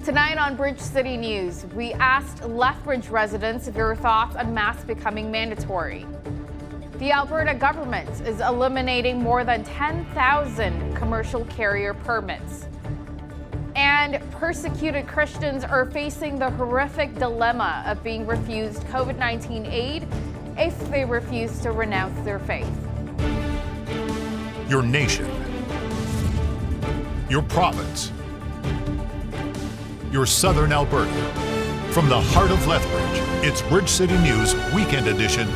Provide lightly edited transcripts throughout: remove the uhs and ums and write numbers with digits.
Tonight on Bridge City News, we asked Lethbridge residents their thoughts on masks becoming mandatory. The Alberta government is eliminating more than 10,000 commercial carrier permits. And persecuted Christians are facing the horrific dilemma of being refused COVID-19 aid if they refuse to renounce their faith. Your nation, your province, your southern Alberta. From the heart of Lethbridge, it's Bridge City News Weekend Edition.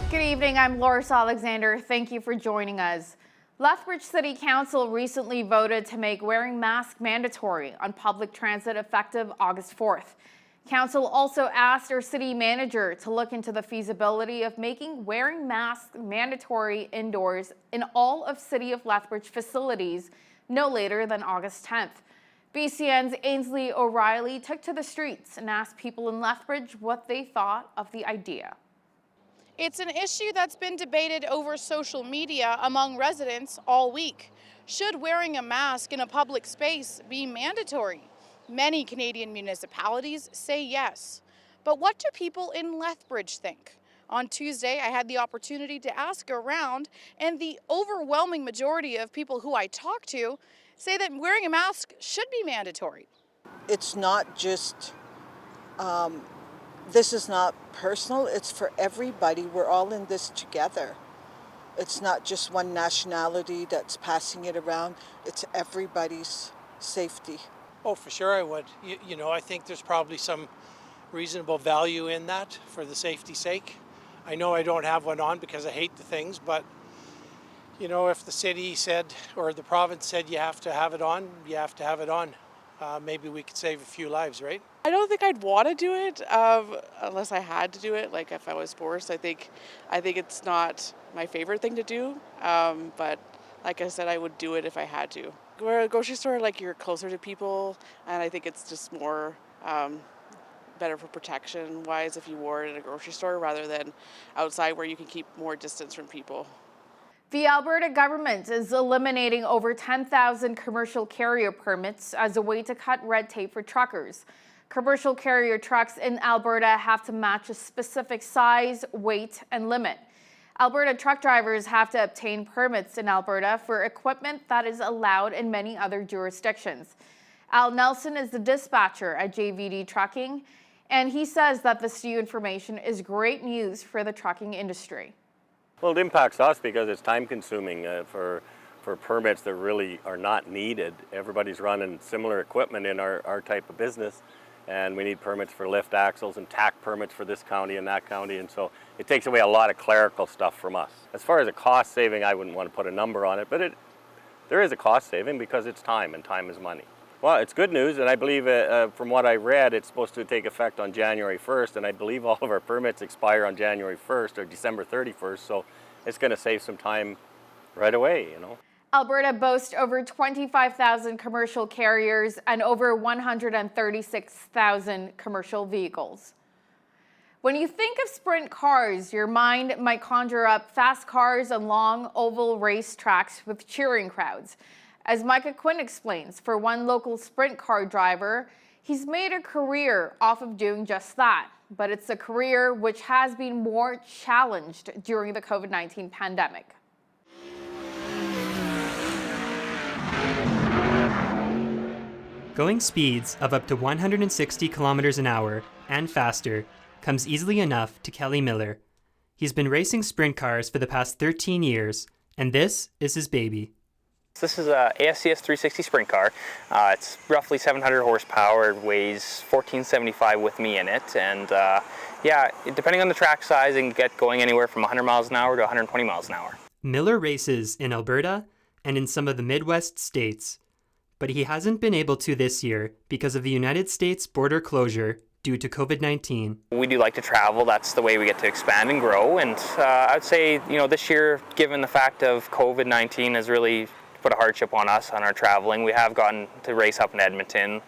Good evening, I'm Loris Alexander. Thank you for joining us. Lethbridge City Council recently voted to make wearing masks mandatory on public transit effective August 4th. Council also asked our city manager to look into the feasibility of making wearing masks mandatory indoors in all of City of Lethbridge facilities no later than August 10th. BCN's Ainsley O'Reilly took to the streets and asked people in Lethbridge what they thought of the idea. It's an issue that's been debated over social media among residents all week. Should wearing a mask in a public space be mandatory? Many Canadian municipalities say yes. But what do people in Lethbridge think? On Tuesday, I had the opportunity to ask around, and the overwhelming majority of people who I talked to say that wearing a mask should be mandatory. It's not just, this is not personal, it's for everybody. We're all in this together. It's not just one nationality that's passing it around, it's everybody's safety. Oh, for sure I would. You know, I think there's probably some reasonable value in that for the safety's sake. I know I don't have one on because I hate the things, but you know, if the city said, or the province said you have to have it on, you have to have it on. Maybe we could save a few lives, right? I don't think I'd want to do it unless I had to do it. Like if I was forced, I think it's not my favorite thing to do. But like I said, I would do it if I had to. We're at a grocery store, like you're closer to people, and I think it's just more better for protection wise if you wore it at a grocery store rather than outside where you can keep more distance from people. The Alberta government is eliminating over 10,000 commercial carrier permits as a way to cut red tape for truckers. Commercial carrier trucks in Alberta have to match a specific size, weight, and limit. Alberta truck drivers have to obtain permits in Alberta for equipment that is allowed in many other jurisdictions. Al Nelson is the dispatcher at JVD Trucking, and he says that this new information is great news for the trucking industry. Well, it impacts us because it's time consuming for permits that really are not needed. Everybody's running similar equipment in our type of business, and we need permits for lift axles and tack permits for this county and that county, and so it takes away a lot of clerical stuff from us. As far as a cost saving, I wouldn't want to put a number on it, but there is a cost saving because it's time, and time is money. Well, it's good news, and I believe from what I read, it's supposed to take effect on January 1st, and I believe all of our permits expire on January 1st or December 31st, so it's going to save some time right away, you know. Alberta boasts over 25,000 commercial carriers and over 136,000 commercial vehicles. When you think of sprint cars, your mind might conjure up fast cars and long oval race tracks with cheering crowds. As Micah Quinn explains, for one local sprint car driver, he's made a career off of doing just that. But it's a career which has been more challenged during the COVID-19 pandemic. Going speeds of up to 160 kilometers an hour and faster comes easily enough to Kelly Miller. He's been racing sprint cars for the past 13 years, and this is his baby. This is a ASCS 360 sprint car. It's roughly 700 horsepower, it weighs 1475 with me in it, and yeah, depending on the track size, it can get going anywhere from 100 miles an hour to 120 miles an hour. Miller races in Alberta and in some of the Midwest states, but he hasn't been able to this year because of the United States border closure due to COVID-19. We do like to travel. That's the way we get to expand and grow, and I'd say, you know, this year, given the fact of COVID-19 has really put a hardship on us on our traveling. We have gotten to race up in Edmonton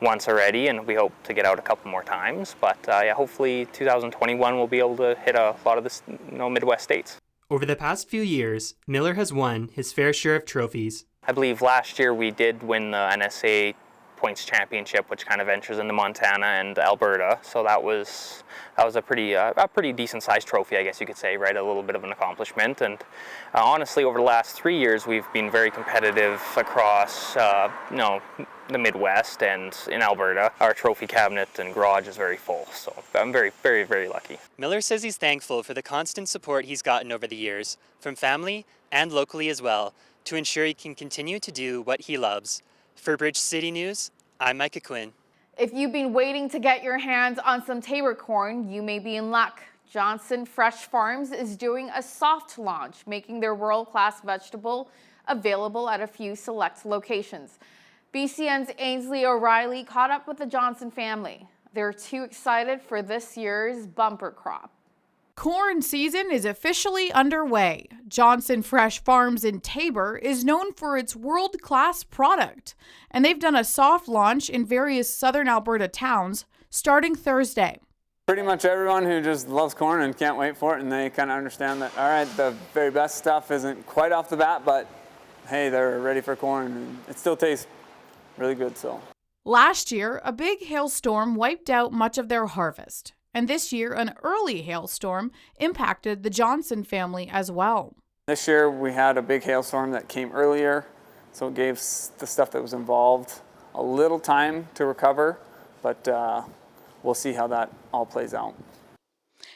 once already, and we hope to get out a couple more times. But yeah, hopefully 2021 we'll be able to hit a lot of the Midwest states. Over the past few years, Miller has won his fair share of trophies. I believe last year we did win the NSA points championship, which kind of ventures into Montana and Alberta. So that was a pretty decent sized trophy, I guess you could say, right? A little bit of an accomplishment. And honestly, over the last 3 years, we've been very competitive across the Midwest and in Alberta. Our trophy cabinet and garage is very full, so I'm very, very, very lucky. Miller says he's thankful for the constant support he's gotten over the years, from family and locally as well, to ensure he can continue to do what he loves. For Bridge City News, I'm Micah Quinn. If you've been waiting to get your hands on some Tabor corn, you may be in luck. Johnson Fresh Farms is doing a soft launch, making their world-class vegetable available at a few select locations. BCN's Ainsley O'Reilly caught up with the Johnson family. They're too excited for this year's bumper crop. Corn season is officially underway. Johnson Fresh Farms in Tabor is known for its world-class product, and they've done a soft launch in various southern Alberta towns starting Thursday. Pretty much everyone who just loves corn and can't wait for it, and they kind of understand that, all right, the very best stuff isn't quite off the bat, but hey, they're ready for corn, and it still tastes really good. So last year, a big hailstorm wiped out much of their harvest. And this year, an early hailstorm impacted the Johnson family as well. This year, we had a big hailstorm that came earlier, so it gave the stuff that was involved a little time to recover, but we'll see how that all plays out.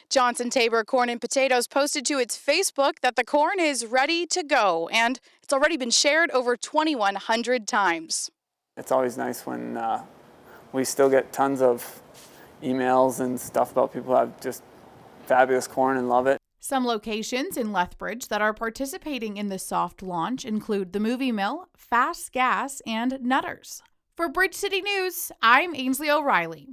Johnson Tabor Corn and Potatoes posted to its Facebook that the corn is ready to go, and it's already been shared over 2,100 times. It's always nice when we still get tons of emails and stuff about people who have just fabulous corn and love it. Some locations in Lethbridge that are participating in the soft launch include the Movie Mill, Fast Gas, and Nutters. For Bridge City News, I'm Ainsley O'Reilly.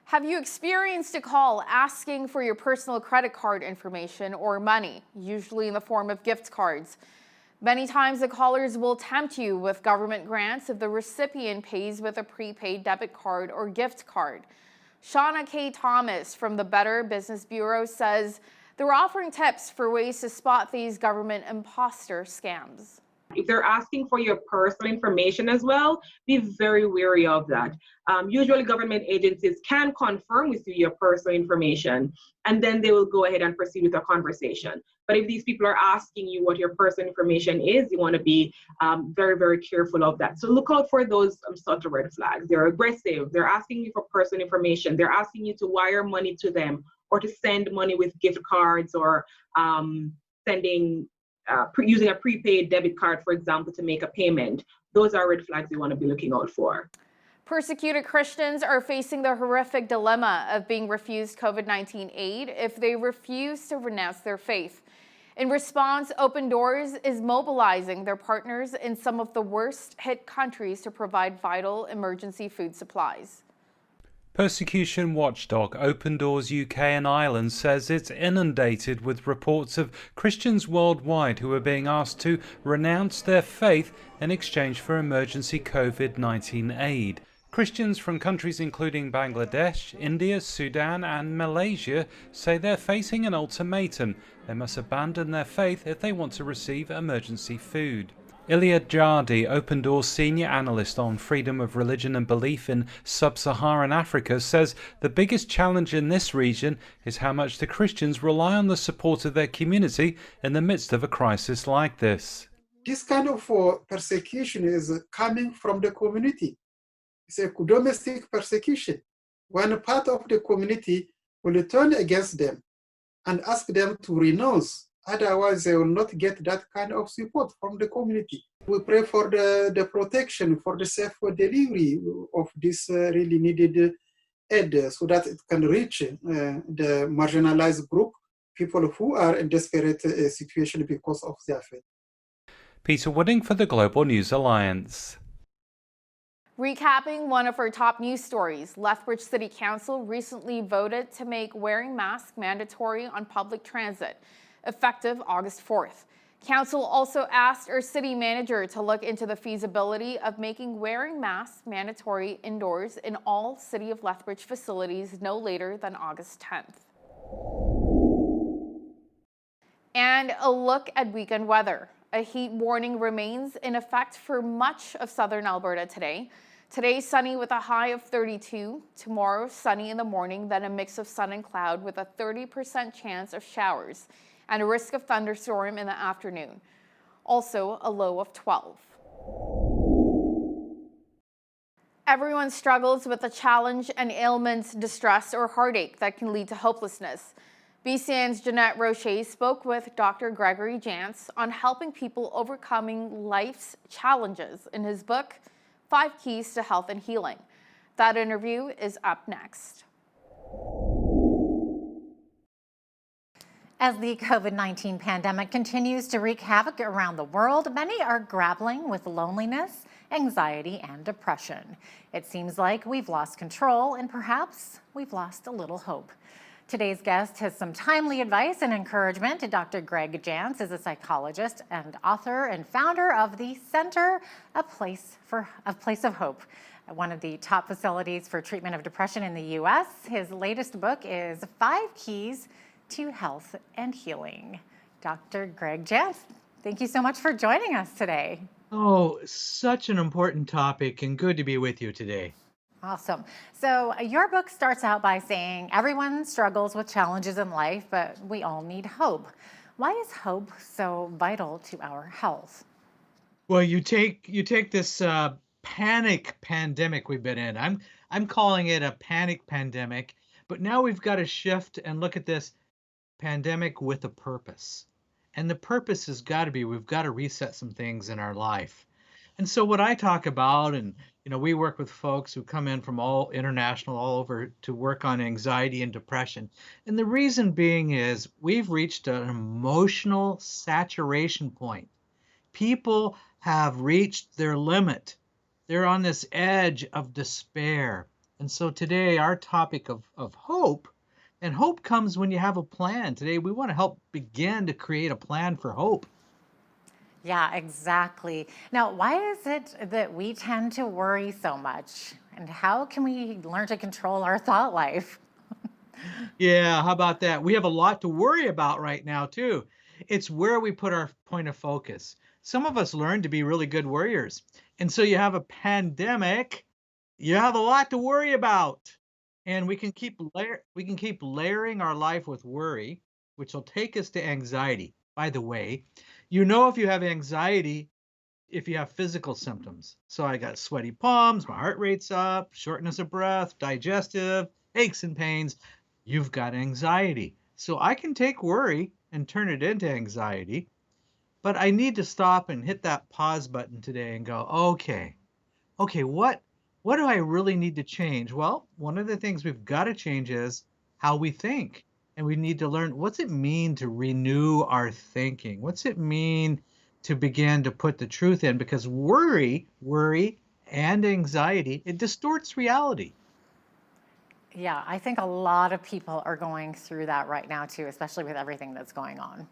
Have you experienced a call asking for your personal credit card information or money, usually in the form of gift cards? Many times the callers will tempt you with government grants if the recipient pays with a prepaid debit card or gift card. Shauna K. Thomas from the Better Business Bureau says they're offering tips for ways to spot these government imposter scams. If they're asking for your personal information as well, be very wary of that. Usually government agencies can confirm with you your personal information, and then they will go ahead and proceed with a conversation. But if these people are asking you what your personal information is, you want to be very, very careful of that. So look out for those subtle red flags. They're aggressive. They're asking you for personal information. They're asking you to wire money to them or to send money with gift cards or using a prepaid debit card, for example, to make a payment. Those are red flags you want to be looking out for. Persecuted Christians are facing the horrific dilemma of being refused COVID-19 aid if they refuse to renounce their faith. In response, Open Doors is mobilizing their partners in some of the worst hit countries to provide vital emergency food supplies. Persecution watchdog Open Doors UK and Ireland says it's inundated with reports of Christians worldwide who are being asked to renounce their faith in exchange for emergency COVID-19 aid. Christians from countries including Bangladesh, India, Sudan and Malaysia say they're facing an ultimatum. They must abandon their faith if they want to receive emergency food. Ilya Jardi, Open Doors senior analyst on freedom of religion and belief in sub-Saharan Africa, says the biggest challenge in this region is how much the Christians rely on the support of their community in the midst of a crisis like this. This kind of persecution is coming from the community. It's a domestic persecution. When part of the community will turn against them and ask them to renounce, otherwise they will not get that kind of support from the community. We pray for the protection, for the safe delivery of this really needed aid so that it can reach the marginalized group, people who are in desperate situation because of their faith. Peter Wooding for the Global News Alliance. Recapping one of our top news stories, Lethbridge City Council recently voted to make wearing masks mandatory on public transit, effective August 4th. Council also asked our city manager to look into the feasibility of making wearing masks mandatory indoors in all City of Lethbridge facilities no later than August 10th. And a look at weekend weather. A heat warning remains in effect for much of southern Alberta today. Today, sunny with a high of 32. Tomorrow, sunny in the morning, then a mix of sun and cloud with a 30% chance of showers and a risk of thunderstorm in the afternoon. Also, a low of 12. Everyone struggles with a challenge, an ailment, distress, or heartache that can lead to hopelessness. BCN's Jeanette Roche spoke with Dr. Gregory Jantz on helping people overcoming life's challenges in his book, 5 Keys to Health and Healing. That interview is up next. As the COVID-19 pandemic continues to wreak havoc around the world, many are grappling with loneliness, anxiety, and depression. It seems like we've lost control and perhaps we've lost a little hope. Today's guest has some timely advice and encouragement. Dr. Greg Jantz is a psychologist and author and founder of the Center, a Place of Hope, one of the top facilities for treatment of depression in the U.S. His latest book is 5 Keys to Health and Healing. Dr. Greg Jantz, thank you so much for joining us today. Oh, such an important topic and good to be with you today. Awesome. So your book starts out by saying everyone struggles with challenges in life, but we all need hope. Why is hope so vital to our health? Well, you take this panic pandemic we've been in. I'm calling it a panic pandemic, but now we've got to shift and look at this pandemic with a purpose. And the purpose has got to be we've got to reset some things in our life. And so what I talk about, and we work with folks who come in from all over to work on anxiety and depression. And the reason being is we've reached an emotional saturation point. People have reached their limit. They're on this edge of despair. And so today our topic of hope, and hope comes when you have a plan. Today we want to help begin to create a plan for hope. Yeah, exactly. Now, why is it that we tend to worry so much? And how can we learn to control our thought life? Yeah, how about that? We have a lot to worry about right now, too. It's where we put our point of focus. Some of us learn to be really good worriers. And so you have a pandemic, you have a lot to worry about. And we can keep layering our life with worry, which will take us to anxiety. By the way, if you have anxiety, if you have physical symptoms. So I got sweaty palms, my heart rate's up, shortness of breath, digestive, aches and pains. You've got anxiety. So I can take worry and turn it into anxiety, but I need to stop and hit that pause button today and go, okay, what do I really need to change? Well, one of the things we've got to change is how we think. And we need to learn, what's it mean to renew our thinking? What's it mean to begin to put the truth in? Because worry and anxiety, it distorts reality. Yeah, I think a lot of people are going through that right now too, especially with everything that's going on.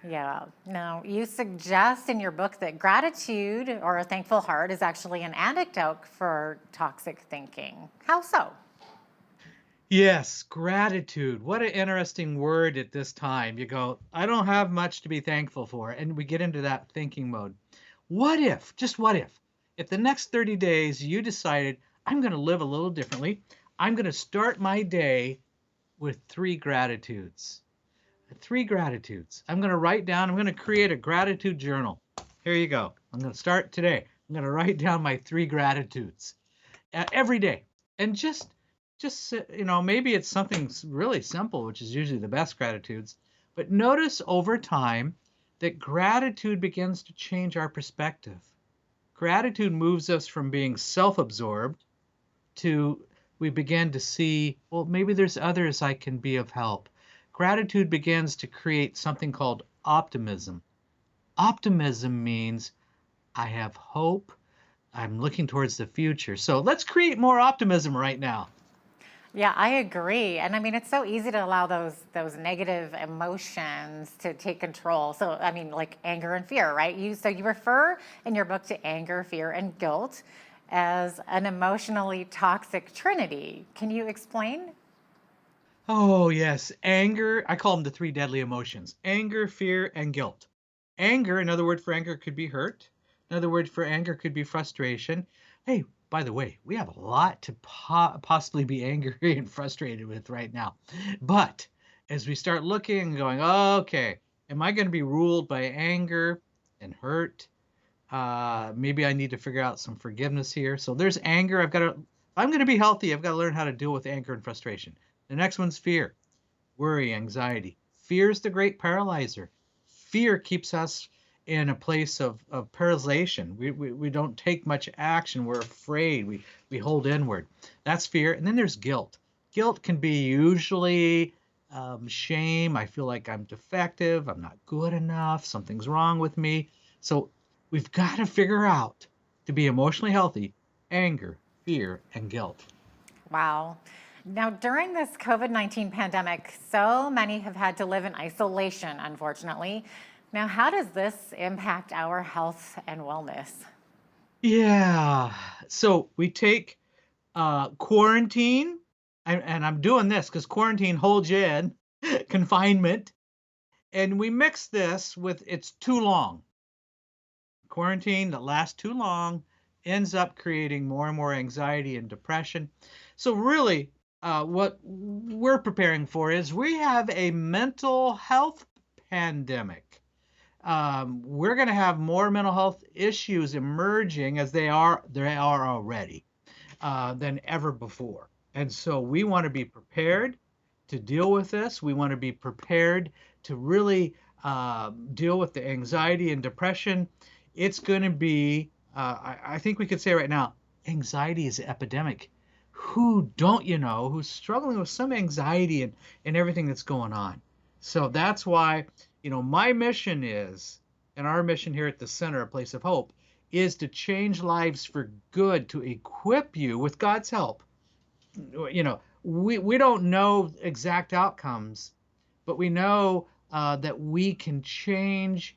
Yeah. Now, you suggest in your book that gratitude or a thankful heart is actually an antidote for toxic thinking. How so? Yes, gratitude. What an interesting word at this time. You go, I don't have much to be thankful for. And we get into that thinking mode. What if the next 30 days you decided, I'm going to live a little differently. I'm going to start my day with 3 gratitudes. 3 gratitudes. I'm going to write down, I'm going to create a gratitude journal. Here you go. I'm going to start today. I'm going to write down my 3 gratitudes every day. And just maybe it's something really simple, which is usually the best gratitudes, but notice over time that gratitude begins to change our perspective. Gratitude moves us from being self-absorbed to we begin to see, well, maybe there's others I can be of help. Gratitude begins to create something called optimism. Optimism means I have hope. I'm looking towards the future. So let's create more optimism right now. Yeah, I agree. And I mean, it's so easy to allow those negative emotions to take control. So, I mean, like anger and fear, right? You refer in your book to anger, fear, and guilt as an emotionally toxic trinity. Can you explain? Oh, yes. Anger, I call them the 3 deadly emotions. Anger, fear, and guilt. Anger, another word for anger could be hurt. Another word for anger could be frustration. Hey, by the way, we have a lot to possibly be angry and frustrated with right now. But as we start looking and going, oh, okay, am I going to be ruled by anger and hurt? Maybe I need to figure out some forgiveness here. So there's anger. If I'm going to be healthy, I've got to learn how to deal with anger and frustration. The next one's fear, worry, anxiety. Fear is the great paralyzer. Fear keeps us in a place of paralyzation. We don't take much action. We're afraid. We hold inward. That's fear. And then there's guilt. Guilt can be usually shame. I feel like I'm defective. I'm not good enough. Something's wrong with me. So we've got to figure out, to be emotionally healthy, anger, fear, and guilt. Wow. Now, during this COVID-19 pandemic, so many have had to live in isolation, unfortunately. Now, how does this impact our health and wellness? Yeah. So we take quarantine, and I'm doing this because quarantine holds you in, confinement, and we mix this with it's too long. Quarantine that lasts too long ends up creating more and more anxiety and depression. So really, what we're preparing for is we have a mental health pandemic. We're going to have more mental health issues emerging as they are already than ever before. And so we want to be prepared to deal with this. We want to be prepared to really deal with the anxiety and depression. It's going to be, I think we could say right now, anxiety is an epidemic. Who don't you know who's struggling with some anxiety and everything that's going on? So that's why, my mission is, and our mission here at the Center, A Place of Hope, is to change lives for good, to equip you with God's help. We don't know exact outcomes, but we know that we can change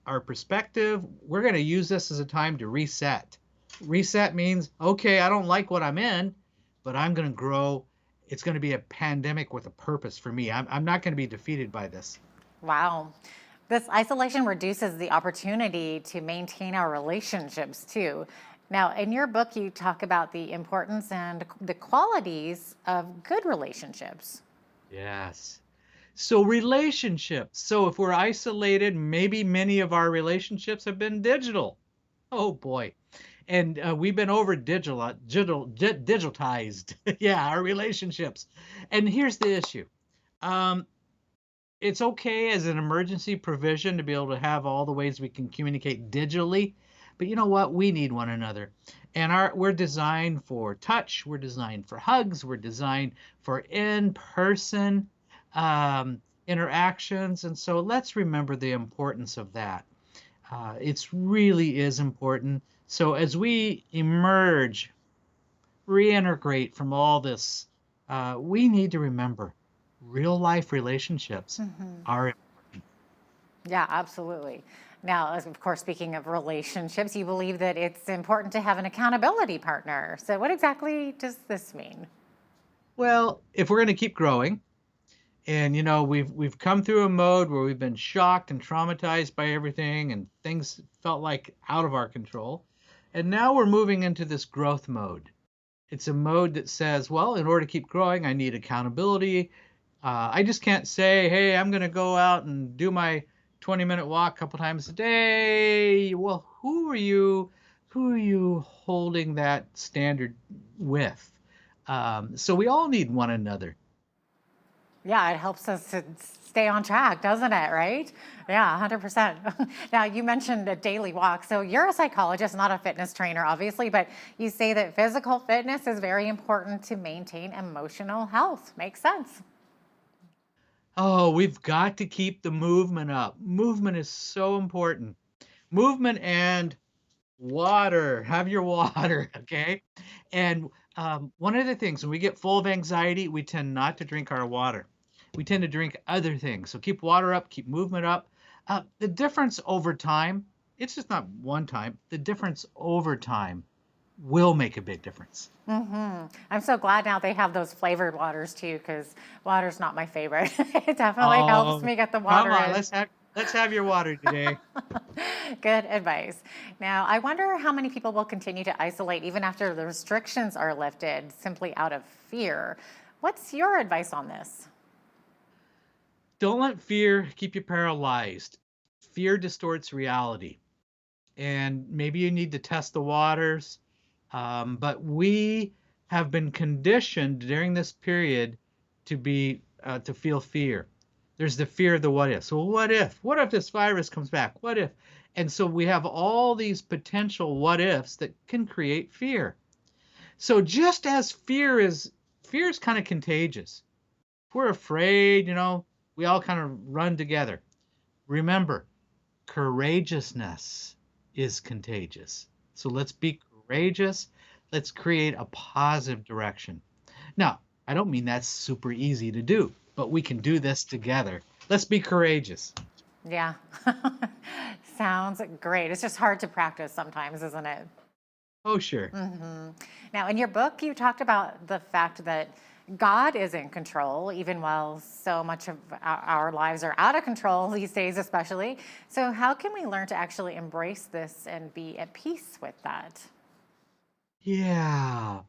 our perspective. We're going to use this as a time to reset. Reset means, okay, I don't like what I'm in, but I'm going to grow. It's going to be a pandemic with a purpose for me. I'm not going to be defeated by this. Wow. This isolation reduces the opportunity to maintain our relationships too. Now, in your book, you talk about the importance and the qualities of good relationships. Yes. So relationships. So if we're isolated, maybe many of our relationships have been digital. Oh boy. And we've been digitized. Yeah, our relationships. And here's the issue. It's okay as an emergency provision to be able to have all the ways we can communicate digitally. But you know what? We need one another. And we're designed for touch. We're designed for hugs. We're designed for in-person interactions. And so let's remember the importance of that. It really is important. So as we emerge, reintegrate from all this, we need to remember real life relationships are important. Yeah, absolutely. Now, of course, speaking of relationships, you believe that it's important to have an accountability partner. So what exactly does this mean? Well, if we're going to keep growing, and we've come through a mode where we've been shocked and traumatized by everything, and things felt like out of our control, and now we're moving into this growth mode. It's a mode that says, well, in order to keep growing, I need accountability. I just can't say, hey, I'm going to go out and do my 20-minute walk a couple times a day. Well, who are you holding that standard with? So we all need one another. Yeah, it helps us to stay on track, doesn't it, right? Yeah, 100%. Now, you mentioned a daily walk. So you're a psychologist, not a fitness trainer, obviously, but you say that physical fitness is very important to maintain emotional health. Makes sense. Oh, we've got to keep the movement up. Movement is so important. Movement and water. Have your water, okay? And one of the things, when we get full of anxiety, we tend not to drink our water. We tend to drink other things. So keep water up, keep movement up. The difference over time, it's just not one time. The difference over time will make a big difference. I'm so glad now they have those flavored waters too, because water's not my favorite. It definitely helps me get the water Come on, in. Let's have your water today. Good advice. Now, I wonder how many people will continue to isolate even after the restrictions are lifted simply out of fear. What's your advice on this? Don't let fear keep you paralyzed. Fear distorts reality. And maybe you need to test the waters. But we have been conditioned during this period to feel fear. There's the fear of the what if. So what if? What if this virus comes back? What if? And so we have all these potential what ifs that can create fear. So just as fear is kind of contagious. If we're afraid, we all kind of run together. Remember, courageousness is contagious. So let's be courageous. Let's create a positive direction. Now, I don't mean that's super easy to do, but we can do this together. Let's be courageous. Yeah. Sounds great. It's just hard to practice sometimes, isn't it? Oh, sure. Now, in your book, you talked about the fact that God is in control, even while so much of our lives are out of control these days, especially. So how can we learn to actually embrace this and be at peace with that? Yeah.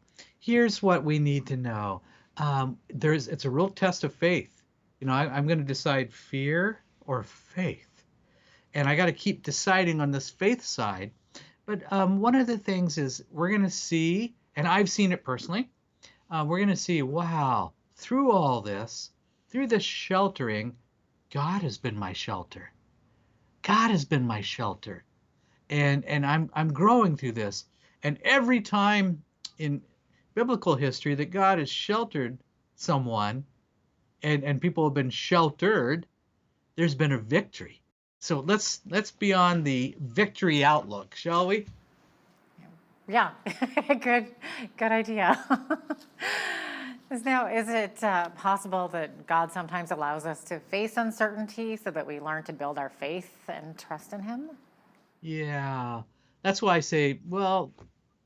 Here's what we need to know. It's a real test of faith. I'm going to decide fear or faith. And I got to keep deciding on this faith side. But one of the things is we're going to see, and I've seen it personally, we're going to see, wow, through all this, through this sheltering, God has been my shelter. God has been my shelter. And I'm growing through this. And every time in biblical history that God has sheltered someone and people have been sheltered, there's been a victory. So let's be on the victory outlook, shall we? Yeah, good idea. Now, is it possible that God sometimes allows us to face uncertainty so that we learn to build our faith and trust in Him? Yeah, that's why I say, well,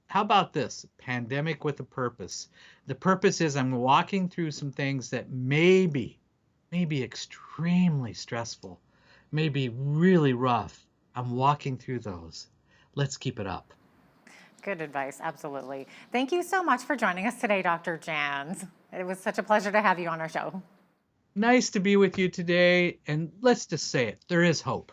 how about this? Pandemic with a purpose. The purpose is I'm walking through some things that may be extremely stressful, may be really rough. I'm walking through those. Let's keep it up. Good advice, absolutely. Thank you so much for joining us today, Dr. Jans. It was such a pleasure to have you on our show. Nice to be with you today, and let's just say it, there is hope.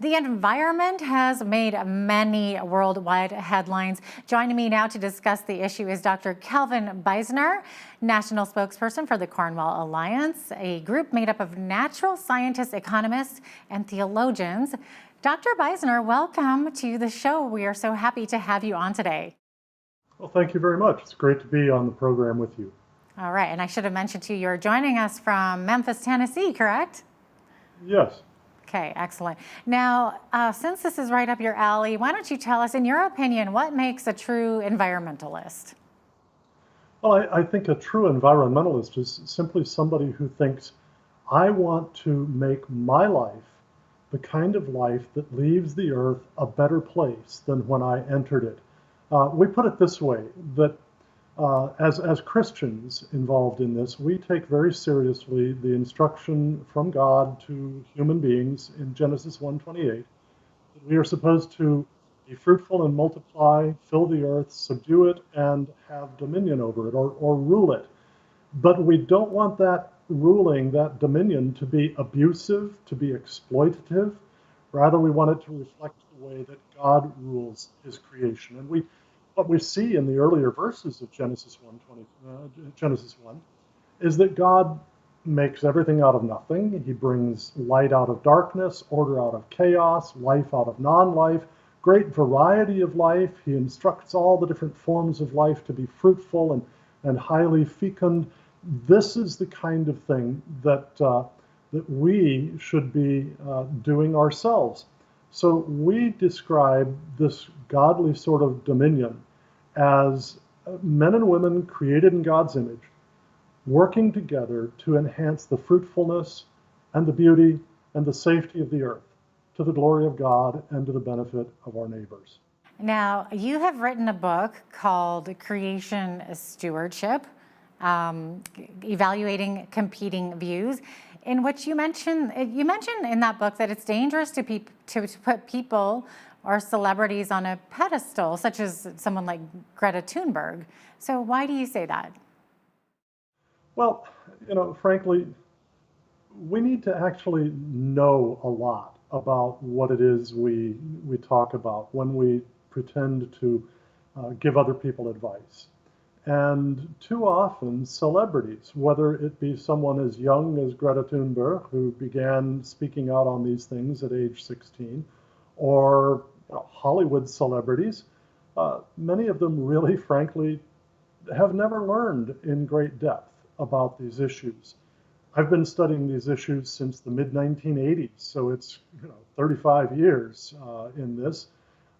The environment has made many worldwide headlines. Joining me now to discuss the issue is Dr. Kelvin Beisner, national spokesperson for the Cornwall Alliance, a group made up of natural scientists, economists, and theologians. Dr. Beisner, welcome to the show. We are so happy to have you on today. Well, thank you very much. It's great to be on the program with you. All right, and I should have mentioned to you, you're joining us from Memphis, Tennessee, correct? Yes. Okay, excellent. Now, since this is right up your alley, why don't you tell us, in your opinion, what makes a true environmentalist? Well, I think a true environmentalist is simply somebody who thinks, I want to make my life the kind of life that leaves the earth a better place than when I entered it. We put it this way, that as Christians involved in this, we take very seriously the instruction from God to human beings in Genesis 1:28. We are supposed to be fruitful and multiply, fill the earth, subdue it, and have dominion over it, or rule it. But we don't want that ruling, that dominion, to be abusive, to be exploitative. Rather, we want it to reflect the way that God rules his creation. And what we see in the earlier verses of Genesis 1 is that God makes everything out of nothing. He brings light out of darkness, order out of chaos, life out of non-life, great variety of life. He instructs all the different forms of life to be fruitful and highly fecund. This is the kind of thing that we should be doing ourselves. So we describe this godly sort of dominion as men and women created in God's image, working together to enhance the fruitfulness and the beauty and the safety of the earth to the glory of God and to the benefit of our neighbors. Now, you have written a book called Creation Stewardship. evaluating competing views, in which you mentioned in that book that it's dangerous to put people or celebrities on a pedestal, such as someone like Greta Thunberg. So why do you say that? Well, frankly, we need to actually know a lot about what it is we talk about when we pretend to give other people advice. And too often, celebrities, whether it be someone as young as Greta Thunberg, who began speaking out on these things at age 16, or Hollywood celebrities, many of them really, frankly, have never learned in great depth about these issues. I've been studying these issues since the mid-1980s, so it's 35 years in this,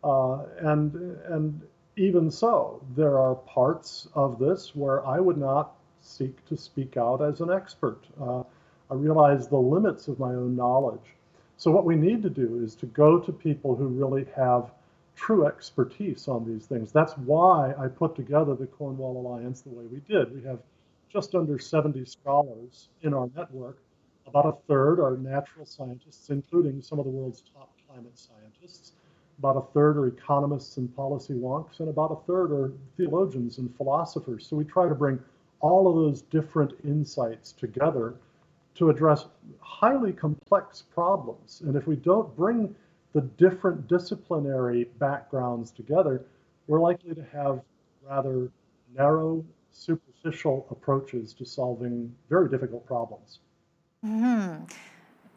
and even so, there are parts of this where I would not seek to speak out as an expert. I realize the limits of my own knowledge. So what we need to do is to go to people who really have true expertise on these things. That's why I put together the Cornwall Alliance the way we did. We have just under 70 scholars in our network. About a third are natural scientists, including some of the world's top climate scientists. About a third are economists and policy wonks, and about a third are theologians and philosophers. So we try to bring all of those different insights together to address highly complex problems. And if we don't bring the different disciplinary backgrounds together, we're likely to have rather narrow, superficial approaches to solving very difficult problems. Mm-hmm.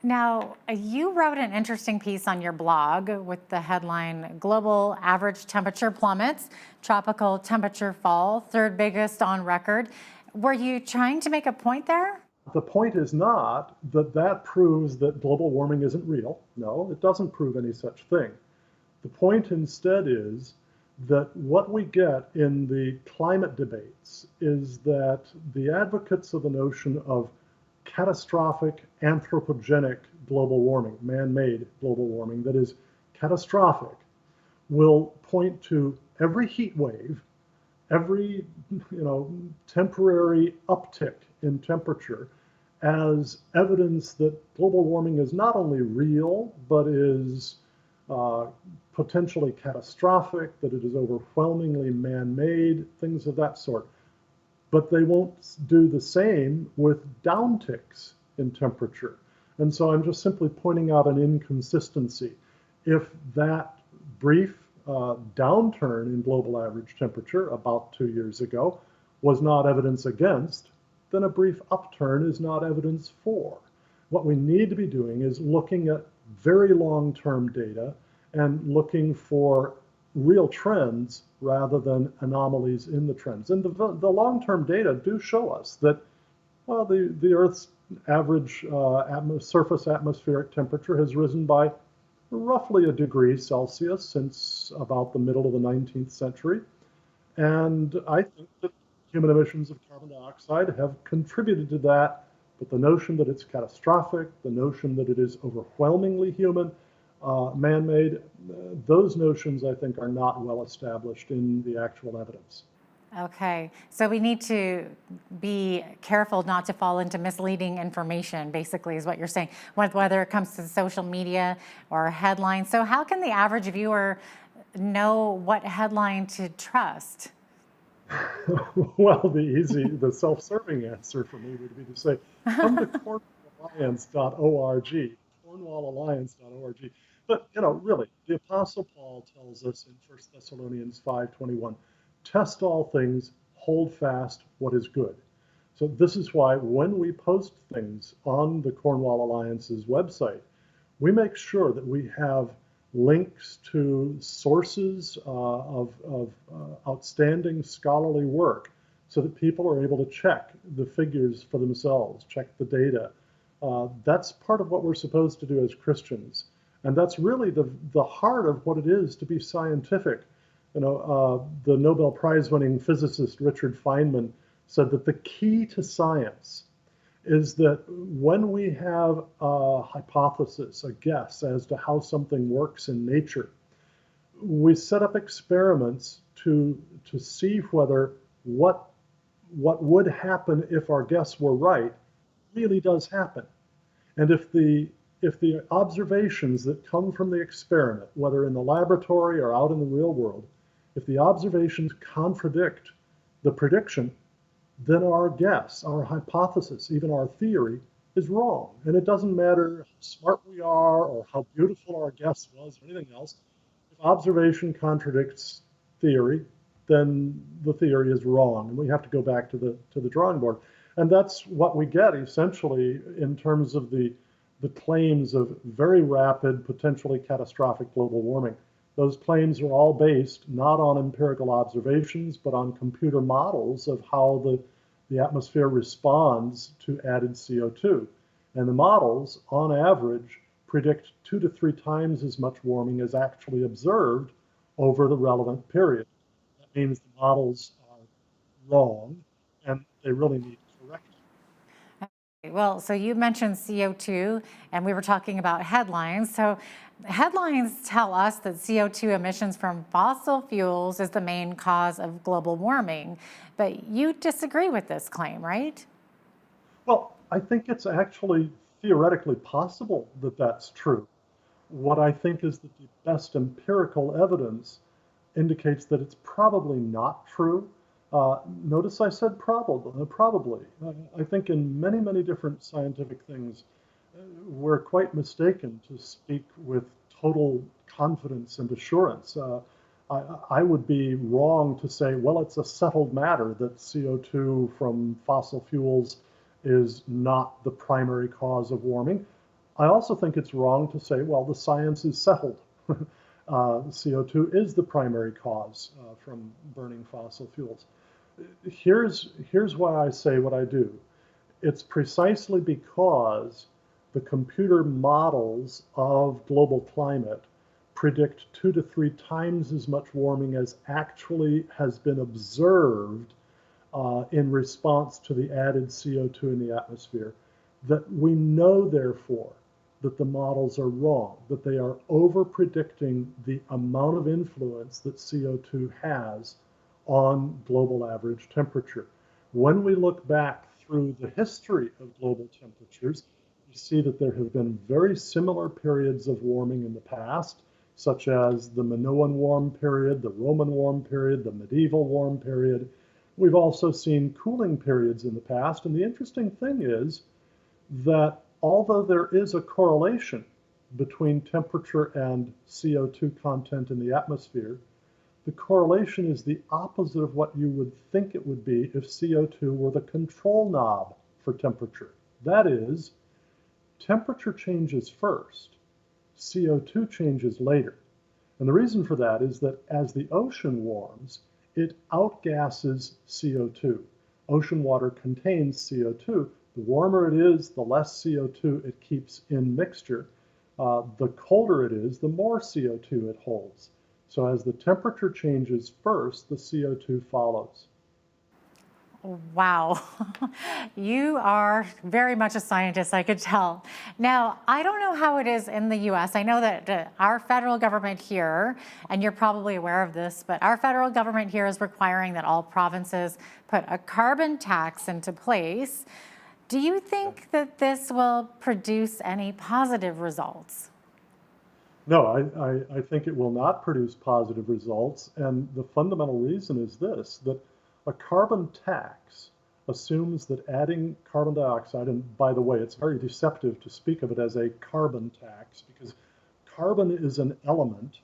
Now, you wrote an interesting piece on your blog with the headline, Global Average Temperature Plummets, Tropical Temperature Fall, third biggest on record. Were you trying to make a point there? The point is not that that proves that global warming isn't real. No, it doesn't prove any such thing. The point instead is that what we get in the climate debates is that the advocates of the notion of catastrophic anthropogenic global warming, man-made global warming that is catastrophic, will point to every heat wave, every temporary uptick in temperature as evidence that global warming is not only real, but is potentially catastrophic, that it is overwhelmingly man-made, things of that sort. But they won't do the same with downticks in temperature. And so I'm just simply pointing out an inconsistency. If that brief downturn in global average temperature about 2 years ago was not evidence against, then a brief upturn is not evidence for. What we need to be doing is looking at very long-term data and looking for real trends rather than anomalies in the trends. And the long-term data do show us that, well, the Earth's average surface atmospheric temperature has risen by roughly a degree Celsius since about the middle of the 19th century. And I think that human emissions of carbon dioxide have contributed to that, but the notion that it's catastrophic, the notion that it is overwhelmingly human, man-made, those notions I think are not well established in the actual evidence. Okay, so we need to be careful not to fall into misleading information, basically, is what you're saying, whether it comes to social media or headlines. So how can the average viewer know what headline to trust? Well, the self-serving answer for me would be to say, come to cornwallalliance.org, cornwallalliance.org. But, really, the Apostle Paul tells us in 1 Thessalonians 5:21, test all things, hold fast what is good. So this is why when we post things on the Cornwall Alliance's website, we make sure that we have links to sources of outstanding scholarly work so that people are able to check the figures for themselves, check the data. That's part of what we're supposed to do as Christians. And that's really the heart of what it is to be scientific. The Nobel Prize-winning physicist Richard Feynman said that the key to science is that when we have a hypothesis, a guess as to how something works in nature, we set up experiments to see whether what what would happen if our guess were right really does happen. And if the observations that come from the experiment, whether in the laboratory or out in the real world, if the observations contradict the prediction, then our guess, our hypothesis, even our theory is wrong. And it doesn't matter how smart we are or how beautiful our guess was or anything else. If observation contradicts theory, then the theory is wrong, and we have to go back to the drawing board. And that's what we get essentially in terms of the claims of very rapid, potentially catastrophic global warming. Those claims are all based not on empirical observations, but on computer models of how the atmosphere responds to added CO2. And the models, on average, predict 2 to 3 times as much warming as actually observed over the relevant period. That means the models are wrong and they really need correction. Well, so you mentioned CO2, and we were talking about headlines. So headlines tell us that CO2 emissions from fossil fuels is the main cause of global warming. But you disagree with this claim, right? Well, I think it's actually theoretically possible that that's true. What I think is that the best empirical evidence indicates that it's probably not true. Notice I said probably. I think in many, many different scientific things, we're quite mistaken to speak with total confidence and assurance. I would be wrong to say, well, it's a settled matter that CO2 from fossil fuels is not the primary cause of warming. I also think it's wrong to say, well, the science is settled. CO2 is the primary cause from burning fossil fuels. Here's why I say what I do. It's precisely because the computer models of global climate predict 2 to 3 times as much warming as actually has been observed in response to the added CO2 in the atmosphere, that we know, therefore, that the models are wrong, that they are over-predicting the amount of influence that CO2 has on global average temperature. When we look back through the history of global temperatures, we see that there have been very similar periods of warming in the past, such as the Minoan warm period, the Roman warm period, the medieval warm period. We've also seen cooling periods in the past, and the interesting thing is that although there is a correlation between temperature and CO2 content in the atmosphere, the correlation is the opposite of what you would think it would be if CO2 were the control knob for temperature. That is, temperature changes first, CO2 changes later. And the reason for that is that as the ocean warms, it outgasses CO2. Ocean water contains CO2. The warmer it is, the less CO2 it keeps in mixture. The colder it is, the more CO2 it holds. So as the temperature changes first, the CO2 follows. Wow, you are very much a scientist, I could tell. Now, I don't know how it is in the US. I know that our federal government here, and you're probably aware of this, but our federal government here is requiring that all provinces put a carbon tax into place. Do you think that this will produce any positive results? No, I think it will not produce positive results. And the fundamental reason is this, that a carbon tax assumes that adding carbon dioxide, and by the way, it's very deceptive to speak of it as a carbon tax because carbon is an element,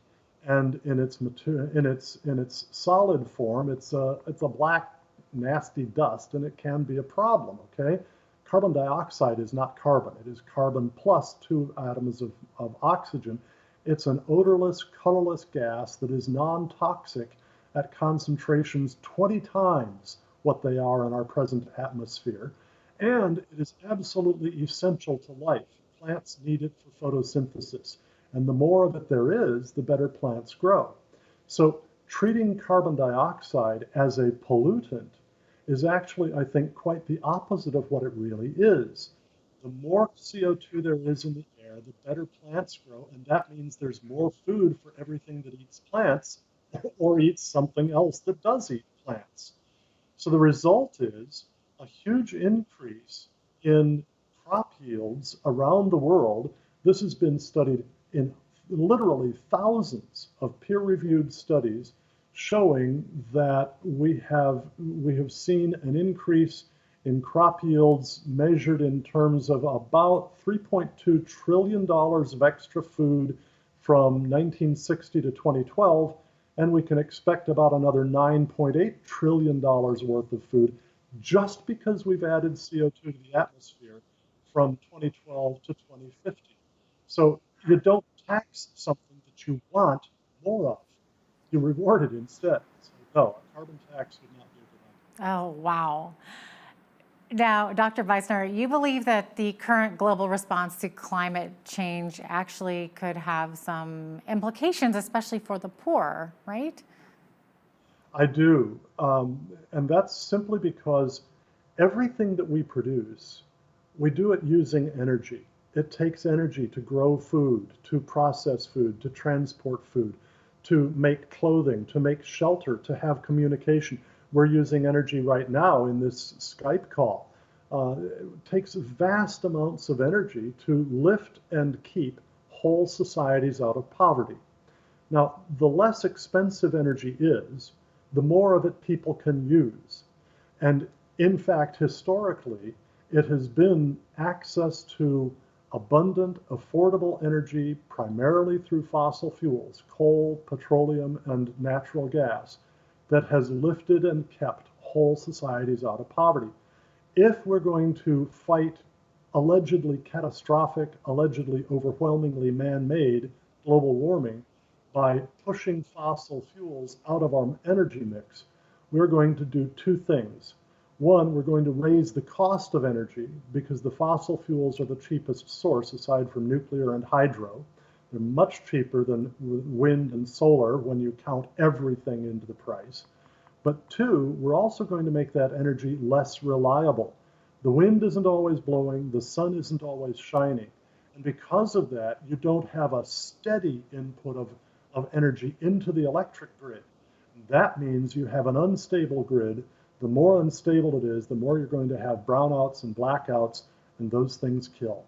and in its solid form, it's a black nasty dust, and it can be a problem. Okay, carbon dioxide is not carbon; it is carbon plus 2 atoms of oxygen. It's an odorless, colorless gas that is non-toxic at concentrations 20 times what they are in our present atmosphere. And it is absolutely essential to life. Plants need it for photosynthesis. And the more of it there is, the better plants grow. So treating carbon dioxide as a pollutant is actually, I think, quite the opposite of what it really is. The more CO2 there is in the air, the better plants grow, and that means there's more food for everything that eats plants or eats something else that does eat plants. So the result is a huge increase in crop yields around the world. This has been studied in literally thousands of peer-reviewed studies showing that we have seen an increase in crop yields measured in terms of about $3.2 trillion of extra food from 1960 to 2012, and we can expect about another $9.8 trillion worth of food just because we've added CO2 to the atmosphere from 2012 to 2050. So you don't tax something that you want more of. You reward it instead. So no, a carbon tax would not be a good idea. Oh, wow. Now, Dr. Weissner, you believe that the current global response to climate change actually could have some implications, especially for the poor, right? I do. And that's simply because everything that we produce, we do it using energy. It takes energy to grow food, to process food, to transport food, to make clothing, to make shelter, to have communication. We're using energy right now in this Skype call. It takes vast amounts of energy to lift and keep whole societies out of poverty. Now, the less expensive energy is, the more of it people can use. And in fact, historically, it has been access to abundant, affordable energy, primarily through fossil fuels, coal, petroleum, and natural gas, that has lifted and kept whole societies out of poverty. If we're going to fight allegedly catastrophic, allegedly overwhelmingly man-made global warming by pushing fossil fuels out of our energy mix, we're going to do two things. One, we're going to raise the cost of energy because the fossil fuels are the cheapest source aside from nuclear and hydro. They're much cheaper than wind and solar when you count everything into the price. But two, we're also going to make that energy less reliable. The wind isn't always blowing, the sun isn't always shining. And because of that, you don't have a steady input of energy into the electric grid. That means you have an unstable grid. The more unstable it is, the more you're going to have brownouts and blackouts, and those things kill.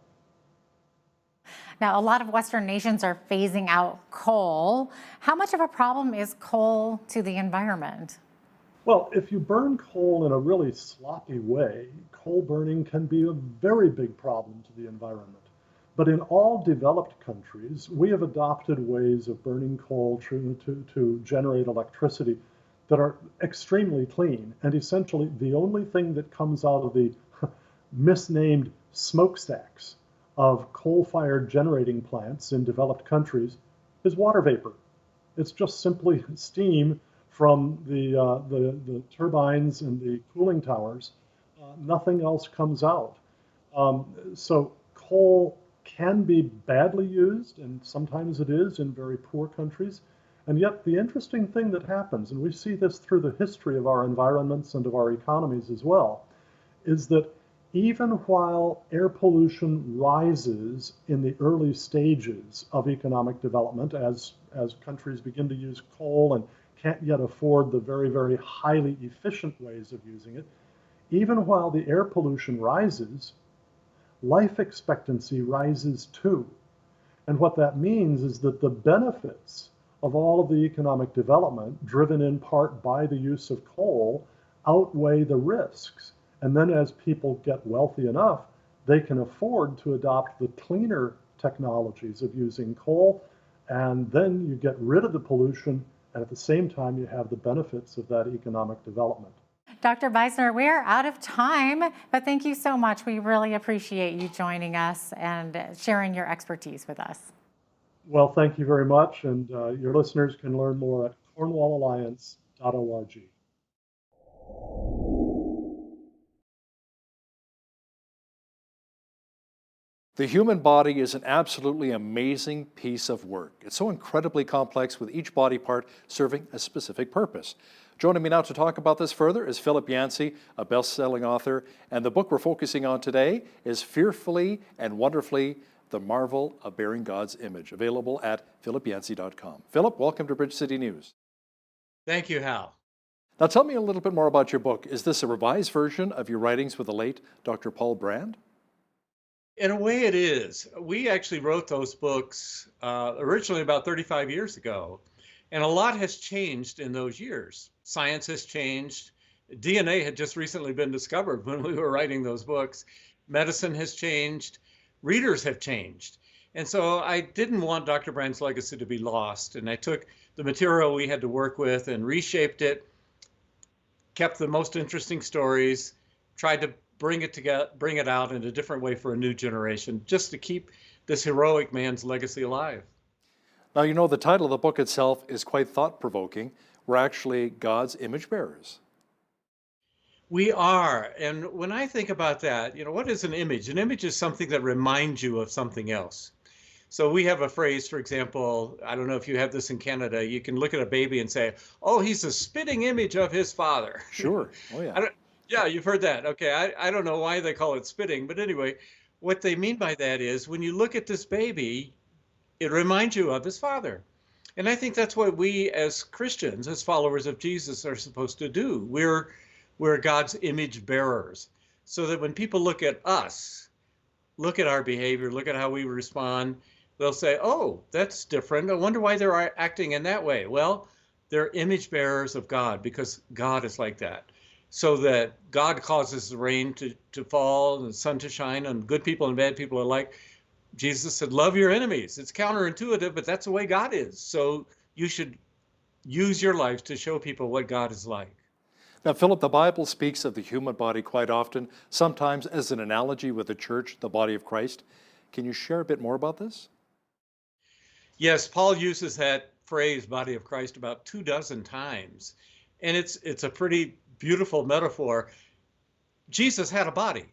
Now, a lot of Western nations are phasing out coal. How much of a problem is coal to the environment? Well, if you burn coal in a really sloppy way, coal burning can be a very big problem to the environment. But in all developed countries, we have adopted ways of burning coal to generate electricity that are extremely clean. And essentially, the only thing that comes out of the misnamed smokestacks of coal-fired generating plants in developed countries is water vapor. It's just simply steam from the turbines and the cooling towers. Nothing else comes out. So coal can be badly used, and sometimes it is in very poor countries. And yet the interesting thing that happens, and we see this through the history of our environments and of our economies as well, is that even while air pollution rises in the early stages of economic development, as countries begin to use coal and can't yet afford the very, very highly efficient ways of using it, even while the air pollution rises, life expectancy rises too. And what that means is that the benefits of all of the economic development, driven in part by the use of coal, outweigh the risks. And then as people get wealthy enough, they can afford to adopt the cleaner technologies of using coal, and then you get rid of the pollution, and at the same time you have the benefits of that economic development. Dr. Weissner, we're out of time, but thank you so much. We really appreciate you joining us and sharing your expertise with us. Well, thank you very much, and your listeners can learn more at cornwallalliance.org. The human body is an absolutely amazing piece of work. It's so incredibly complex, with each body part serving a specific purpose. Joining me now to talk about this further is Philip Yancey, a best-selling author, and the book we're focusing on today is Fearfully and Wonderfully: The Marvel of Bearing God's Image, available at philipyancey.com. Philip, welcome to Bridge City News. Thank you, Hal. Now tell me a little bit more about your book. Is this a revised version of your writings with the late Dr. Paul Brand? In a way, it is. We actually wrote those books originally about 35 years ago, and a lot has changed in those years. Science has changed. DNA had just recently been discovered when we were writing those books. Medicine has changed. Readers have changed. And so I didn't want Dr. Brand's legacy to be lost, and I took the material we had to work with and reshaped it, kept the most interesting stories, tried to bring it out in a different way for a new generation, just to keep this heroic man's legacy alive. Now, you know, the title of the book itself is quite thought-provoking. We're actually God's image bearers. We are. And when I think about that, what is an image? An image is something that reminds you of something else. So we have a phrase, for example, I don't know if you have this in Canada, you can look at a baby and say, oh, he's a spitting image of his father. Sure. Oh, yeah. Yeah, you've heard that. Okay, I don't know why they call it spitting, but anyway, what they mean by that is when you look at this baby, it reminds you of his father. And I think that's what we as Christians, as followers of Jesus, are supposed to do. We're God's image bearers, so that when people look at us, look at our behavior, look at how we respond, they'll say, oh, that's different. I wonder why they're acting in that way. Well, they're image bearers of God because God is like that. So that God causes the rain to fall and the sun to shine on good people and bad people alike. Jesus said, love your enemies. It's counterintuitive, but that's the way God is. So you should use your life to show people what God is like. Now, Philip, the Bible speaks of the human body quite often, sometimes as an analogy with the church, the body of Christ. Can you share a bit more about this? Yes, Paul uses that phrase, body of Christ, about 24 times. And it's a pretty beautiful metaphor. Jesus had a body.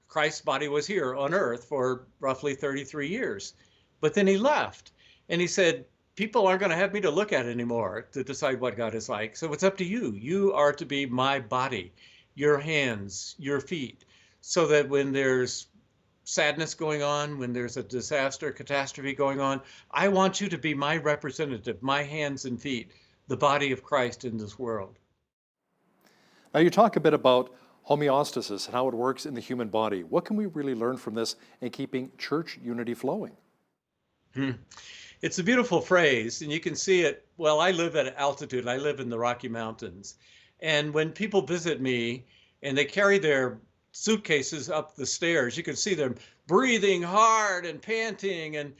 Christ's body was here on earth for roughly 33 years. But then he left. And he said, people aren't going to have me to look at anymore to decide what God is like. So it's up to you. You are to be my body, your hands, your feet, so that when there's sadness going on, when there's a disaster, catastrophe going on, I want you to be my representative, my hands and feet, the body of Christ in this world. Now, you talk a bit about homeostasis and how it works in the human body. What can we really learn from this in keeping church unity flowing? It's a beautiful phrase, and you can see it. Well, I live at altitude. I live in the Rocky Mountains. And when people visit me and they carry their suitcases up the stairs, you can see them breathing hard and panting. And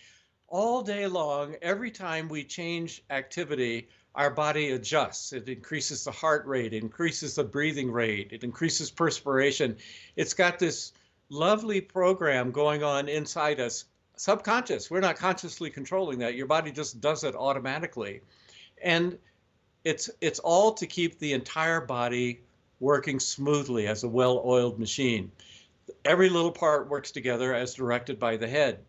all day long, every time we change activity, our body adjusts. It increases the heart rate, it increases the breathing rate, it increases perspiration. It's got this lovely program going on inside us, subconscious. We're not consciously controlling that. Your body just does it automatically. And it's all to keep the entire body working smoothly as a well-oiled machine. Every little part works together as directed by the head.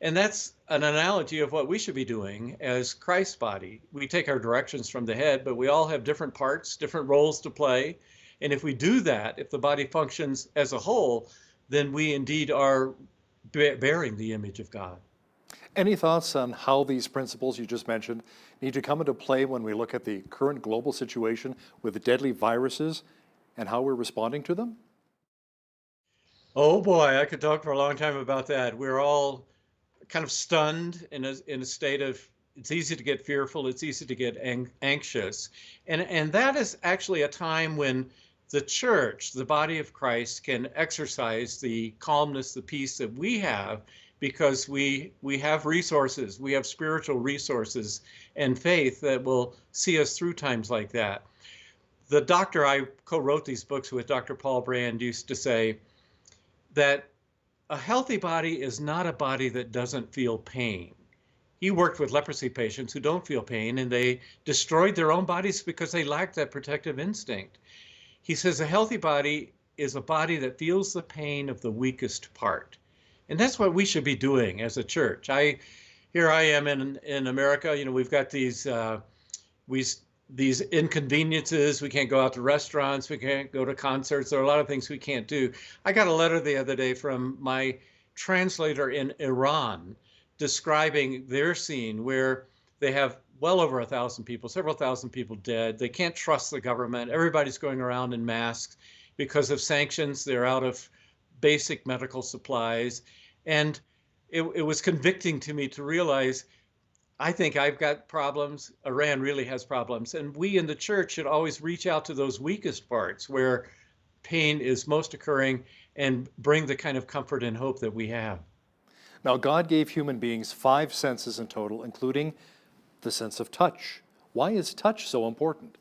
And that's an analogy of what we should be doing as Christ's body. We take our directions from the head, but we all have different parts, different roles to play. And if we do that, if the body functions as a whole, then we indeed are bearing the image of God. Any thoughts on how these principles you just mentioned need to come into play when we look at the current global situation with the deadly viruses and how we're responding to them? Oh boy, I could talk for a long time about that. We're all kind of stunned in a state of, it's easy to get fearful, it's easy to get anxious. And that is actually a time when the church, the body of Christ, can exercise the calmness, the peace that we have because we have resources, we have spiritual resources and faith that will see us through times like that. The doctor I co-wrote these books with, Dr. Paul Brand, used to say that a healthy body is not a body that doesn't feel pain. He worked with leprosy patients who don't feel pain, and they destroyed their own bodies because they lacked that protective instinct. He says a healthy body is a body that feels the pain of the weakest part. And that's what we should be doing as a church. Here I am in America, we've got these inconveniences. We can't go out to restaurants. We can't go to concerts. There are a lot of things we can't do. I got a letter the other day from my translator in Iran describing their scene where They have well over 1,000 people, several thousand people dead. They can't trust the government. Everybody's going around in masks because of sanctions. They're out of basic medical supplies. And it was convicting to me to realize, I think I've got problems. Iran really has problems. And we in the church should always reach out to those weakest parts where pain is most occurring and bring the kind of comfort and hope that we have. Now, God gave human beings 5 senses in total, including the sense of touch. Why is touch so important?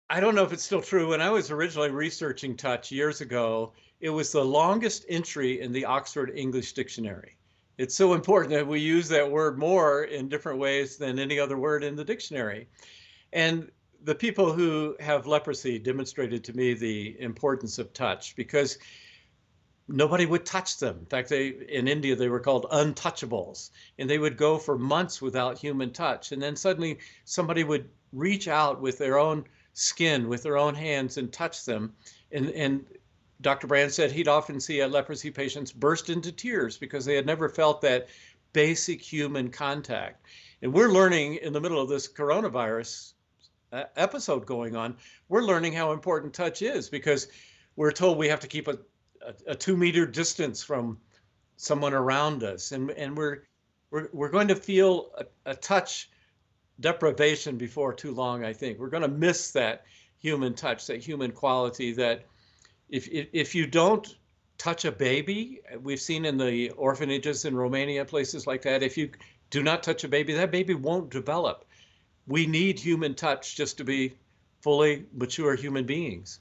I don't know if it's still true. When I was originally researching touch years ago, it was the longest entry in the Oxford English Dictionary. It's so important that we use that word more in different ways than any other word in the dictionary. And the people who have leprosy demonstrated to me the importance of touch, because nobody would touch them. In fact, in India, they were called untouchables, and they would go for months without human touch. And then suddenly somebody would reach out with their own skin, with their own hands, and touch them. And Dr. Brand said he'd often see leprosy patients burst into tears because they had never felt that basic human contact. And we're learning in the middle of this coronavirus episode going on, we're learning how important touch is, because we're told we have to keep a 2-meter distance from someone around us, and we're going to feel a touch deprivation before too long. I think we're going to miss that human touch, that human quality. That if you don't touch a baby, we've seen in the orphanages in Romania, places like that, if you do not touch a baby, that baby won't develop. We need human touch just to be fully mature human beings.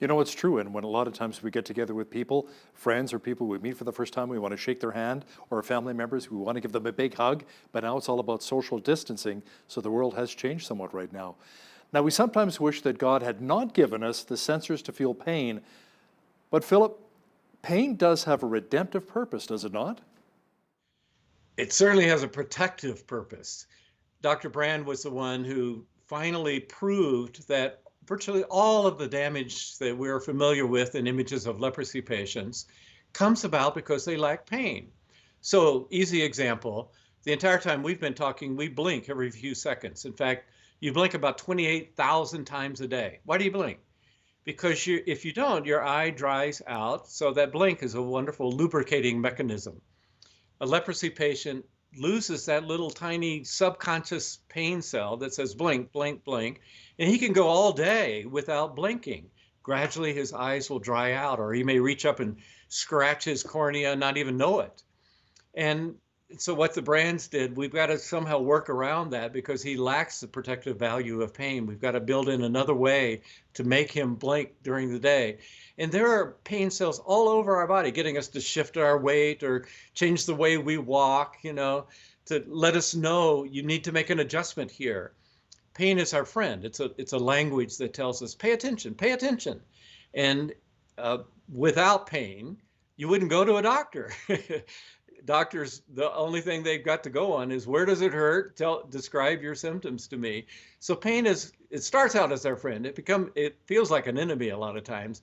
You know, it's true. And when a lot of times we get together with people, friends or people we meet for the first time, we want to shake their hand, or family members, we want to give them a big hug. But now it's all about social distancing. So the world has changed somewhat right now. Now, we sometimes wish that God had not given us the sensors to feel pain. But Philip, pain does have a redemptive purpose, does it not? It certainly has a protective purpose. Dr. Brand was the one who finally proved that virtually all of the damage that we're familiar with in images of leprosy patients comes about because they lack pain. So, easy example, the entire time we've been talking, we blink every few seconds. In fact, you blink about 28,000 times a day. Why do you blink? Because if you don't, your eye dries out. So that blink is a wonderful lubricating mechanism. A leprosy patient loses that little tiny subconscious pain cell that says blink, blink, blink, and he can go all day without blinking. Gradually his eyes will dry out, or he may reach up and scratch his cornea and not even know it. And so what the Brands did, we've got to somehow work around that, because he lacks the protective value of pain. We've got to build in another way to make him blink during the day. And there are pain cells all over our body getting us to shift our weight or change the way we walk, to let us know you need to make an adjustment here. Pain is our friend. It's a language that tells us, pay attention, pay attention. And without pain, you wouldn't go to a doctor. Doctors, the only thing they've got to go on is, where does it hurt? Describe your symptoms to me. So pain it starts out as our friend. It feels like an enemy a lot of times,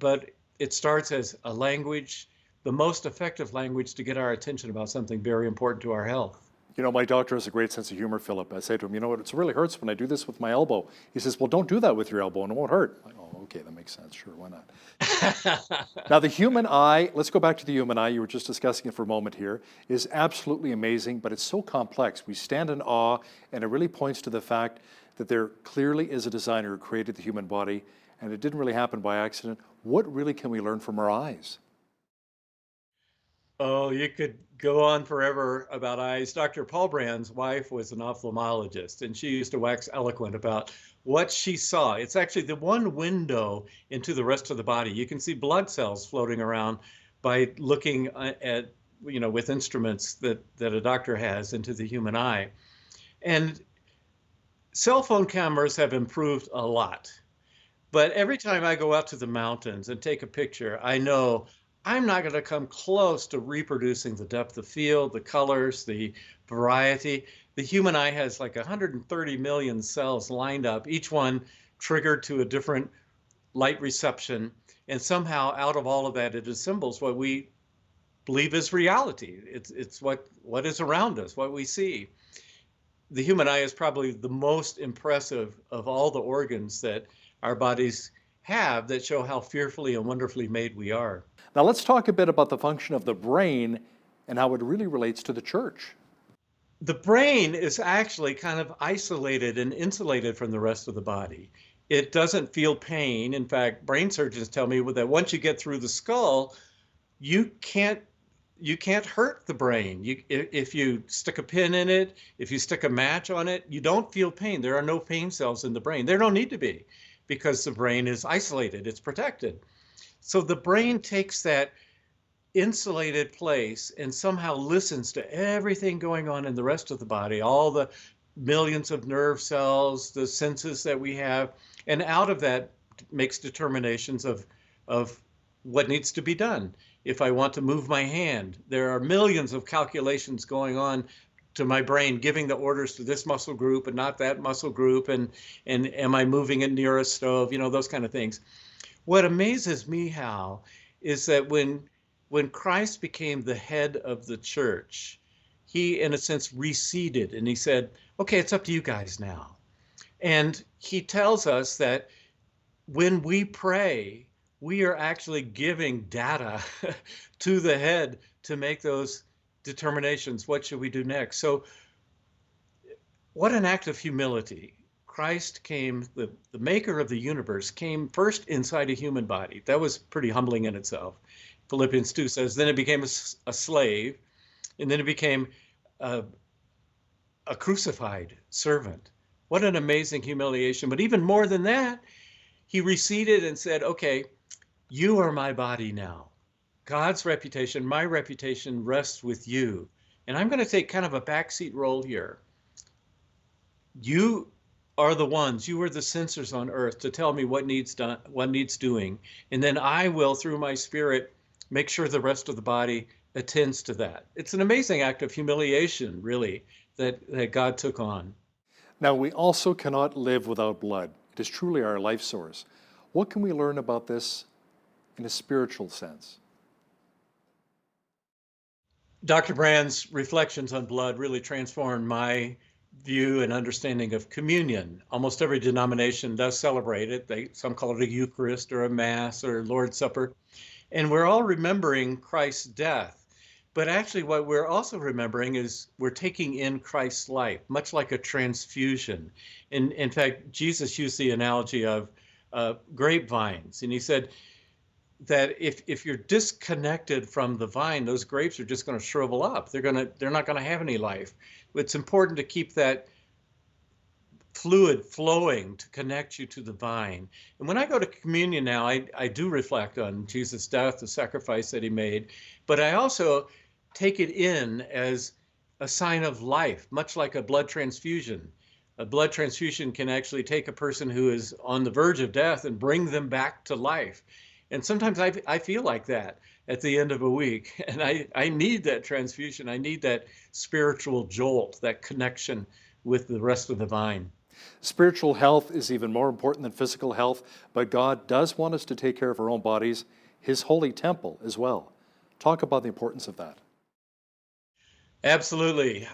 but it starts as a language, the most effective language to get our attention about something very important to our health. You know, my doctor has a great sense of humor, Philip. I say to him, you know what, it really hurts when I do this with my elbow. He says, well, don't do that with your elbow and it won't hurt. I go, oh, okay, that makes sense. Sure, why not? Now, the human eye, let's go back to the human eye. You were just discussing it for a moment here, is absolutely amazing, but it's so complex. We stand in awe, and it really points to the fact that there clearly is a designer who created the human body, and it didn't really happen by accident. What really can we learn from our eyes? Oh, you could go on forever about eyes. Dr. Paul Brand's wife was an ophthalmologist, and she used to wax eloquent about what she saw. It's actually the one window into the rest of the body. You can see blood cells floating around by looking at, with instruments that a doctor has into the human eye. And cell phone cameras have improved a lot. But every time I go out to the mountains and take a picture, I know I'm not going to come close to reproducing the depth of field, the colors, the variety. The human eye has like 130 million cells lined up, each one triggered to a different light reception. And somehow out of all of that, it assembles what we believe is reality. It's what is around us, what we see. the human eye is probably the most impressive of all the organs that our bodies have that show how fearfully and wonderfully made we are. Now let's talk a bit about the function of the brain and how it really relates to the church. The brain is actually kind of isolated and insulated from the rest of the body. It doesn't feel pain. In fact, brain surgeons tell me that once you get through the skull, you can't hurt the brain. If you stick a pin in it, if you stick a match on it, you don't feel pain. There are no pain cells in the brain. There don't need to be, because the brain is isolated, it's protected. So the brain takes that insulated place and somehow listens to everything going on in the rest of the body, all the millions of nerve cells, the senses that we have, and out of that makes determinations of what needs to be done. If I want to move my hand, there are millions of calculations going on to my brain, giving the orders to this muscle group and not that muscle group, and am I moving it near a stove, those kind of things. What amazes me, Hal, is that when Christ became the head of the church, he, in a sense, receded and he said, okay, it's up to you guys now. And he tells us that when we pray, we are actually giving data to the head to make those determinations. What should we do next? So what an act of humility. Christ came, the maker of the universe, came first inside a human body. That was pretty humbling in itself. Philippians 2 says, then it became a slave, and then it became a crucified servant. What an amazing humiliation. But even more than that, he receded and said, okay, you are my body now. God's reputation, my reputation rests with you. And I'm going to take kind of a backseat role here. You are the ones, you are the censors on earth to tell me what needs done, what needs doing. And then I will, through my spirit, make sure the rest of the body attends to that. It's an amazing act of humiliation, really, that God took on. Now, we also cannot live without blood. It is truly our life source. What can we learn about this in a spiritual sense? Dr. Brand's reflections on blood really transformed my view and understanding of communion. Almost every denomination does celebrate it. Some call it a Eucharist or a Mass or Lord's Supper. And we're all remembering Christ's death. But actually what we're also remembering is we're taking in Christ's life, much like a transfusion. In fact, Jesus used the analogy of grapevines. And he said that if you're disconnected from the vine, those grapes are just going to shrivel up. They're not going to have any life. It's important to keep that fluid flowing to connect you to the vine. And when I go to communion now, I do reflect on Jesus' death, the sacrifice that he made, but I also take it in as a sign of life, much like a blood transfusion. A blood transfusion can actually take a person who is on the verge of death and bring them back to life. And sometimes I feel like that at the end of a week, and I need that transfusion. I need that spiritual jolt, that connection with the rest of the vine. Spiritual health is even more important than physical health, but God does want us to take care of our own bodies, his holy temple as well. Talk about the importance of that. Absolutely.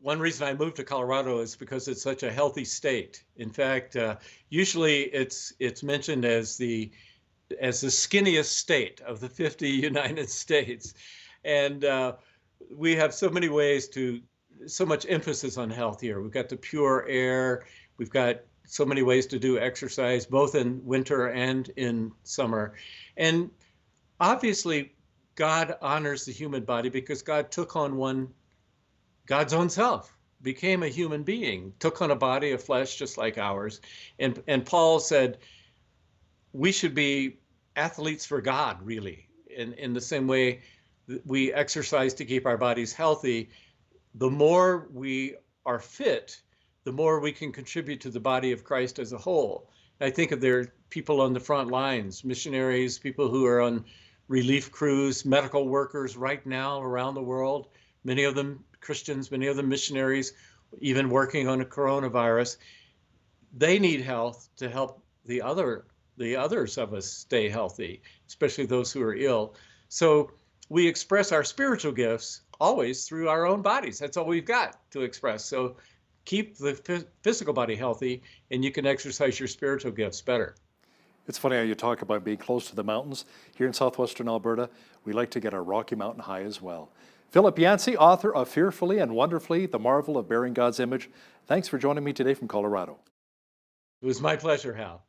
One reason I moved to Colorado is because it's such a healthy state. In fact, usually it's mentioned as the skinniest state of the 50 United States. And we have so many ways so much emphasis on health here. We've got the pure air. We've got so many ways to do exercise, both in winter and in summer. And obviously, God honors the human body because God took on God's own self, became a human being, took on a body of flesh just like ours. And Paul said, we should be athletes for God, really. In the same way we exercise to keep our bodies healthy, the more we are fit, the more we can contribute to the body of Christ as a whole. I think of there people on the front lines, missionaries, people who are on relief crews, medical workers right now around the world, many of them Christians, many of them missionaries, even working on a coronavirus. They need health to help the others of us stay healthy, especially those who are ill. So we express our spiritual gifts always through our own bodies. That's all we've got to express. So keep the physical body healthy, and you can exercise your spiritual gifts better. It's funny how you talk about being close to the mountains. Here in southwestern Alberta, we like to get our Rocky Mountain High as well. Philip Yancey, author of Fearfully and Wonderfully, The Marvel of Bearing God's Image. Thanks for joining me today from Colorado. It was my pleasure, Hal.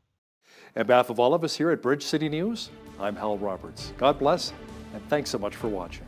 On behalf of all of us here at Bridge City News, I'm Hal Roberts. God bless, and thanks so much for watching.